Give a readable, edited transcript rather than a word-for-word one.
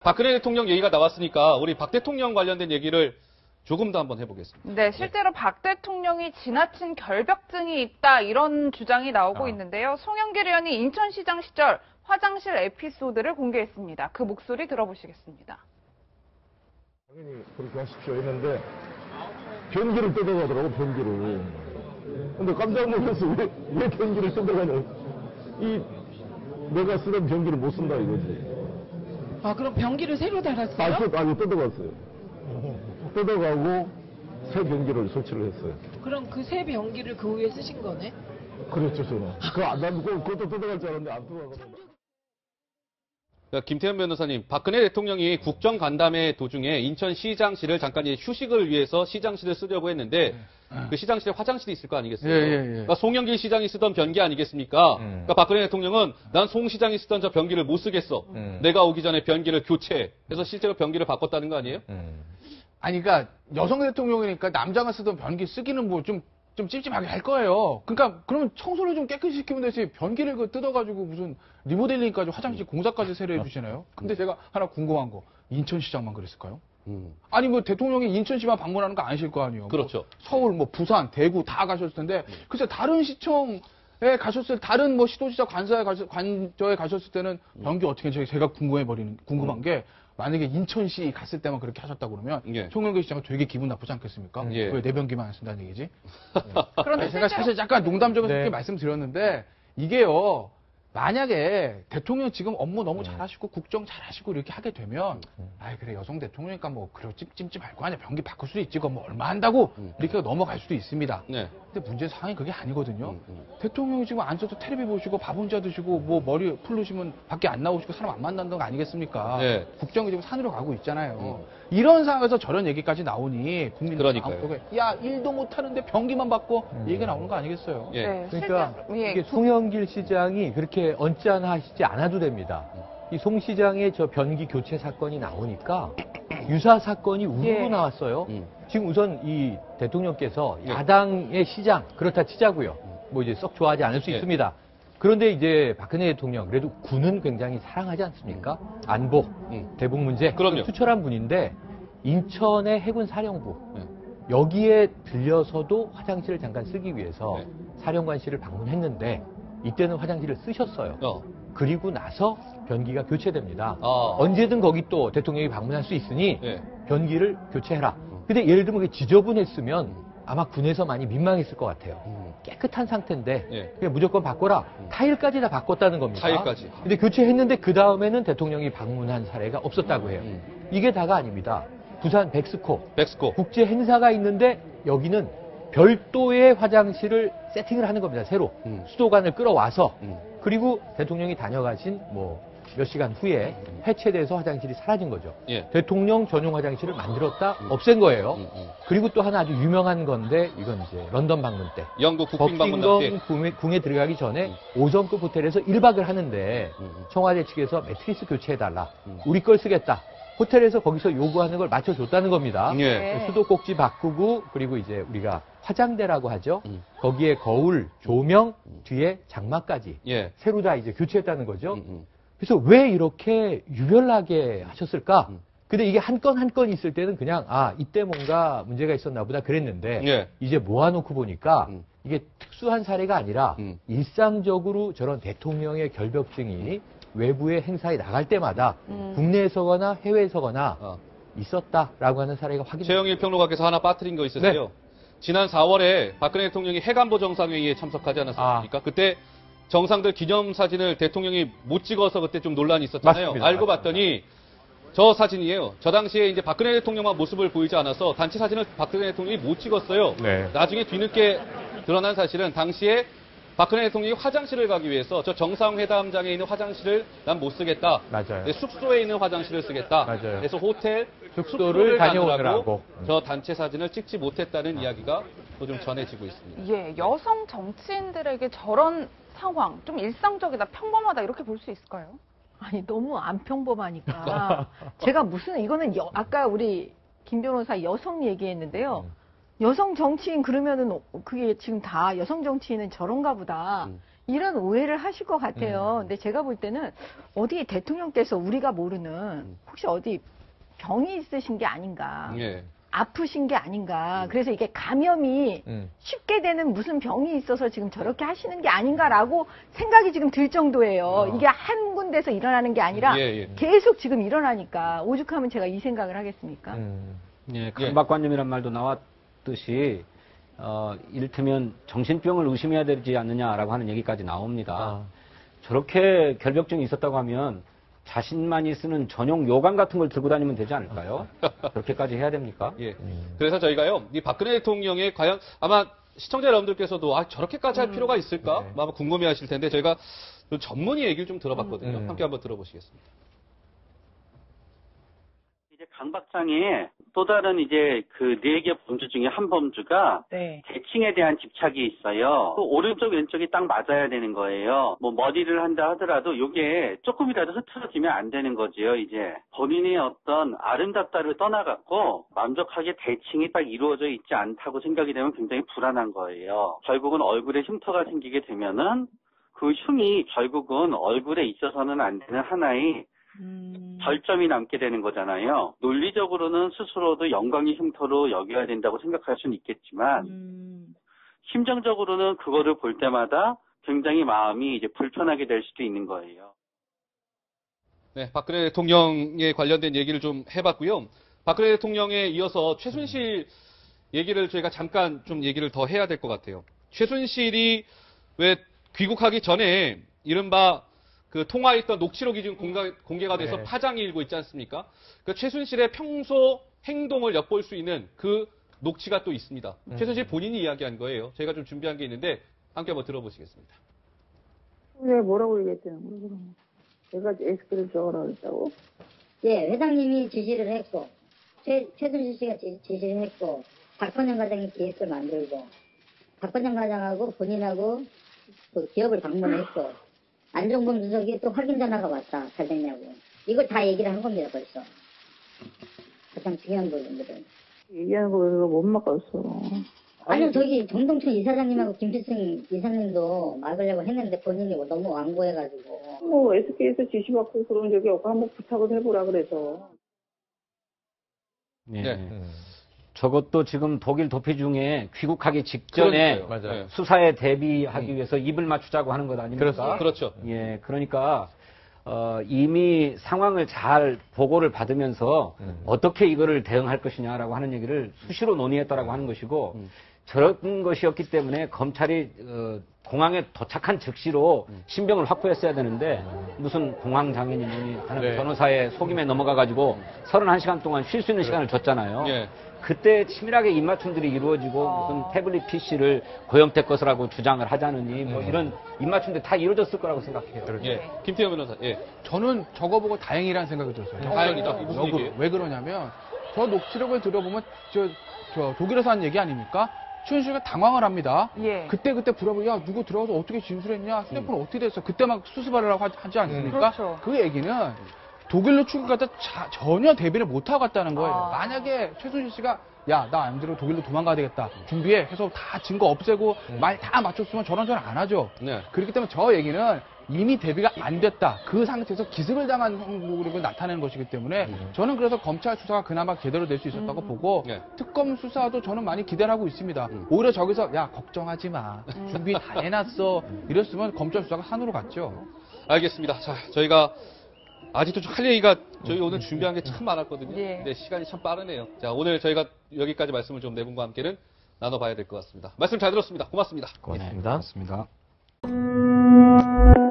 박근혜 대통령 얘기가 나왔으니까 우리 박 대통령 관련된 얘기를 조금 더 한번 해보겠습니다. 네, 실제로 박 대통령이 지나친 결벽증이 있다 이런 주장이 나오고 있는데요. 송영길 의원이 인천시장 시절 화장실 에피소드를 공개했습니다. 그 목소리 들어보시겠습니다. 당연히 그렇게 하십시오 했는데 변기를 뜯어가더라고, 변기를. 근데 깜짝 놀라서 왜 변기를 뜯어가냐. 내가 쓰던 변기를 못 쓴다 이거지. 아, 그럼 변기를 새로 달았어요? 아니, 뜯어갔어요. 뜯어가고 새 변기를 설치를 했어요. 그럼 그 새 변기를 그 후에 쓰신 거네? 그랬죠, 저는. 난 그것도 뜯어갈 줄 알았는데 안 뜯어가더라고요. 그러니까 김태현 변호사님, 박근혜 대통령이 국정 간담회 도중에 인천시장실을 잠깐 휴식을 위해서 시장실을 쓰려고 했는데 그 시장실에 화장실이 있을 거 아니겠어요? 그러니까 송영길 시장이 쓰던 변기 아니겠습니까? 그러니까 박근혜 대통령은 난 송 시장이 쓰던 저 변기를 못 쓰겠어. 내가 오기 전에 변기를 교체해. 그래서 실제로 변기를 바꿨다는 거 아니에요? 아니, 그러니까 여성 대통령이니까 남자가 쓰던 변기 쓰기는 뭐 좀 찝찝하게 할 거예요. 그러니까 그러면 청소를 좀 깨끗이 시키면 되지 변기를 뜯어가지고 무슨 리모델링까지 화장실 공사까지 새로 해주시나요? 근데 제가 하나 궁금한 거 인천시장만 그랬을까요? 아니 뭐 대통령이 인천시만 방문하는 거 아니실 거 아니에요. 그렇죠. 뭐 서울, 뭐 부산, 대구 다 가셨을 텐데 글쎄 다른 시청에 가셨을 다른 뭐 시도지사 관저에 가셨을 때는 변기 어떻게 제가 궁금한 게 만약에 인천시 갔을 때만 그렇게 하셨다고 그러면 송영길 시장은 되게 기분 나쁘지 않겠습니까? 왜 내 변기만 안 쓴다는 얘기지? 그런데 제가 사실 약간 농담적으로 그렇게 말씀드렸는데 이게요. 만약에 대통령 지금 업무 너무 잘하시고 국정 잘하시고 이렇게 하게 되면 아이 그래 여성 대통령이니까 뭐 그래 찝찝할 거 아니야 변기 바꿀 수도 있지 그거 뭐 얼마 한다고 이렇게 넘어갈 수도 있습니다. 근데 문제 상황이 그게 아니거든요. 대통령이 지금 앉아서 텔레비 보시고 밥 혼자 드시고 뭐 머리 풀르시면 밖에 안 나오시고 사람 안 만난다는 거 아니겠습니까? 국정이 지금 산으로 가고 있잖아요. 이런 상황에서 저런 얘기까지 나오니 국민들 마음속에 야 일도 못하는데 변기만 바꿔 얘기가 나오는 거 아니겠어요? 그러니까 이게 송영길 시장이 그렇게 언짢아하시지 않아도 됩니다. 이 송 시장의 저 변기 교체 사건이 나오니까 유사 사건이 우르르 나왔어요. 지금 우선 이 대통령께서 야당의 시장 그렇다 치자고요. 뭐 이제 썩 좋아하지 않을 수 있습니다. 그런데 이제 박근혜 대통령 그래도 군은 굉장히 사랑하지 않습니까? 안보, 대북 문제 투철한 분인데 인천의 해군 사령부 여기에 들려서도 화장실을 잠깐 쓰기 위해서 사령관실을 방문했는데 이때는 화장실을 쓰셨어요. 그리고 나서 변기가 교체됩니다. 언제든 거기 또 대통령이 방문할 수 있으니 변기를 교체해라. 근데 예를 들면 그게 지저분했으면 아마 군에서 많이 민망했을 것 같아요. 깨끗한 상태인데 그냥 무조건 바꿔라. 타일까지 다 바꿨다는 겁니다. 타일까지. 근데 교체했는데 그 다음에는 대통령이 방문한 사례가 없었다고 해요. 이게 다가 아닙니다. 부산 백스코 국제 행사가 있는데 여기는 별도의 화장실을 세팅을 하는 겁니다. 새로 수도관을 끌어와서 그리고 대통령이 다녀가신 뭐 몇 시간 후에 해체돼서 화장실이 사라진 거죠. 대통령 전용 화장실을 만들었다 없앤 거예요. 그리고 또 하나 아주 유명한 건데 이건 이제 런던 방문 때 영국 국빈 방문 때 궁에 들어가기 전에 5성급 호텔에서 1박을 하는데 청와대 측에서 매트리스 교체해달라. 우리 걸 쓰겠다. 호텔에서 거기서 요구하는 걸 맞춰줬다는 겁니다. 수도꼭지 바꾸고 그리고 이제 우리가 화장대라고 하죠. 거기에 거울, 조명, 뒤에 장막까지 새로 다 이제 교체했다는 거죠. 그래서 왜 이렇게 유별나게 하셨을까? 근데 이게 한 건 한 건 있을 때는 그냥 이때 뭔가 문제가 있었나 보다 그랬는데 이제 모아놓고 보니까 이게 특수한 사례가 아니라 일상적으로 저런 대통령의 결벽증이 외부의 행사에 나갈 때마다 국내에서거나 해외에서거나 있었다라고 하는 사례가 확인됩니다. 최영일 평론가께서 하나 빠뜨린 거 있었어요. 지난 4월에 박근혜 대통령이 해관보 정상회의에 참석하지 않았습니까? 그때 정상들 기념사진을 대통령이 못 찍어서 그때 좀 논란이 있었잖아요. 맞습니다. 알고 봤더니 저 사진이에요. 저 당시에 이제 박근혜 대통령만 모습을 보이지 않아서 단체 사진을 박근혜 대통령이 못 찍었어요. 나중에 뒤늦게 드러난 사실은 당시에 박근혜 대통령이 화장실을 가기 위해서 저 정상회담장에 있는 화장실을 난 못 쓰겠다. 숙소에 있는 화장실을 쓰겠다. 그래서 호텔 숙소를 다녀오느라고 저 단체 사진을 찍지 못했다는 이야기가 또 좀 전해지고 있습니다. 여성 정치인들에게 저런 상황 좀 일상적이다, 평범하다 이렇게 볼 수 있을까요? 아니 너무 안 평범하니까 제가 이거는 아까 우리 김 변호사 여성 얘기했는데요. 여성 정치인 그러면은 그게 지금 다 여성 정치인은 저런가 보다 이런 오해를 하실 것 같아요. 근데 제가 볼 때는 어디 대통령께서 우리가 모르는 혹시 어디 병이 있으신 게 아닌가. 예. 아프신 게 아닌가. 그래서 이게 감염이 쉽게 되는 무슨 병이 있어서 지금 저렇게 하시는 게 아닌가라고 생각이 지금 들 정도예요. 이게 한 군데서 일어나는 게 아니라 계속 지금 일어나니까 오죽하면 제가 이 생각을 하겠습니까? 예, 강박관념이란 말도 나왔듯이 이를테면 정신병을 의심해야 되지 않느냐라고 하는 얘기까지 나옵니다. 저렇게 결벽증이 있었다고 하면 자신만이 쓰는 전용 요강 같은 걸 들고 다니면 되지 않을까요? 그렇게까지 해야 됩니까? 예. 그래서 저희가요, 이 박근혜 대통령의 과연 아마 시청자 여러분들께서도 저렇게까지 할 필요가 있을까? 아마 궁금해 하실 텐데 저희가 전문의 얘기를 좀 들어봤거든요. 함께 한번 들어보시겠습니다. 이제 강 박사의 또 다른 이제 그 4개 범주 중에 한 범주가 대칭에 대한 집착이 있어요. 또 오른쪽 왼쪽이 딱 맞아야 되는 거예요. 뭐 머리를 한다 하더라도 이게 조금이라도 흐트러지면 안 되는 거지요. 이제 본인의 어떤 아름답다를 떠나갖고 만족하게 대칭이 딱 이루어져 있지 않다고 생각이 되면 굉장히 불안한 거예요. 결국은 얼굴에 흉터가 생기게 되면은 그 흉이 결국은 얼굴에 있어서는 안 되는 하나의 결점이 남게 되는 거잖아요. 논리적으로는 스스로도 영광의 흉터로 여겨야 된다고 생각할 수는 있겠지만 심정적으로는 그거를 볼 때마다 굉장히 마음이 이제 불편하게 될 수도 있는 거예요. 네, 박근혜 대통령에 관련된 얘기를 좀 해봤고요. 박근혜 대통령에 이어서 최순실 얘기를 저희가 잠깐 좀 얘기를 더 해야 될 것 같아요. 최순실이 왜 귀국하기 전에 이른바 그 통화했던 녹취록이 지금 공개가 돼서 파장이 일고 있지 않습니까? 그 최순실의 평소 행동을 엿볼 수 있는 그 녹취가 또 있습니다. 최순실 본인이 이야기한 거예요. 저희가 좀 준비한 게 있는데 함께 한번 들어보시겠습니다. 왜 뭐라고 얘기했다는 거야, 그럼? 내가 에스크를 적으라고 했다고? 예, 회장님이 지시를 했고, 최순실 씨가 지시를 했고, 박건영 과장이 기획을 만들고, 박건영 과장하고 본인하고 그 기업을 방문했고, 안종범 주석이 또 확인 전화가 왔다. 잘 됐냐고. 이걸 다 얘기를 한 겁니다, 벌써. 가장 중요한 부분들은. 얘기하는 거 그거 못 막았어. 아니, 저기 정동춘 이사장님하고 김필승 이사님도 막으려고 했는데 본인이 너무 완고해가지고. 뭐 SK에서 지시받고 그런 적이 없고 한번 부탁을 해보라 그래서. 네. 저것도 지금 독일 도피 중에 귀국하기 직전에 맞아요. 수사에 대비하기 위해서 입을 맞추자고 하는 것 아닙니까? 그렇죠. 예, 그러니까 이미 상황을 잘 보고를 받으면서 어떻게 이거를 대응할 것이냐라고 하는 얘기를 수시로 논의했다라고 하는 것이고 저런 것이었기 때문에 검찰이 공항에 도착한 즉시로 신병을 확보했어야 되는데 무슨 공항 장인이 하는 변호사의 속임에 넘어가가지고 31시간 동안 쉴 수 있는 시간을 줬잖아요. 그때 치밀하게 입맞춤들이 이루어지고 무슨 태블릿 PC를 고영태 것이라고 주장을 하자느니 뭐 이런 입맞춤들이 다 이루어졌을 거라고 생각해요. 예, 김태현 변호사. 예. 저는 저거 보고 다행이라는 생각이 들었어요. 다행이다. 무슨 얘기예요? 왜 그러냐면 저 녹취록을 들어보면 저 독일에서 한 얘기 아닙니까? 최순실가 당황을 합니다. 그때 물어보고 야 누구 들어가서 어떻게 진술했냐? 휴대폰 어떻게 됐어? 그때 막 수습하려고 하지 않습니까? 그렇죠. 그 얘기는 독일로 출국하다 전혀 대비를 못하고 갔다는 거예요. 만약에 최순실 씨가 야, 나 안 들어 독일로 도망가야 되겠다. 준비해. 해서 다 증거 없애고 말 다 맞췄으면 저런 안 하죠. 그렇기 때문에 저 얘기는 이미 대비가 안 됐다. 그 상태에서 기습을 당한 행동으로 나타내는 것이기 때문에 저는 그래서 검찰 수사가 그나마 제대로 될 수 있었다고 보고 특검 수사도 저는 많이 기대를 하고 있습니다. 오히려 저기서 야, 걱정하지 마. 준비 다 해놨어. 이랬으면 검찰 수사가 산으로 갔죠. 알겠습니다. 자, 저희가 아직도 좀 할 얘기가 저희 오늘 준비한 게 참 많았거든요. 근데 시간이 참 빠르네요. 자, 오늘 저희가 여기까지 말씀을 좀 네 분과 함께는 나눠봐야 될 것 같습니다. 말씀 잘 들었습니다. 고맙습니다. 고맙습니다. 고맙습니다.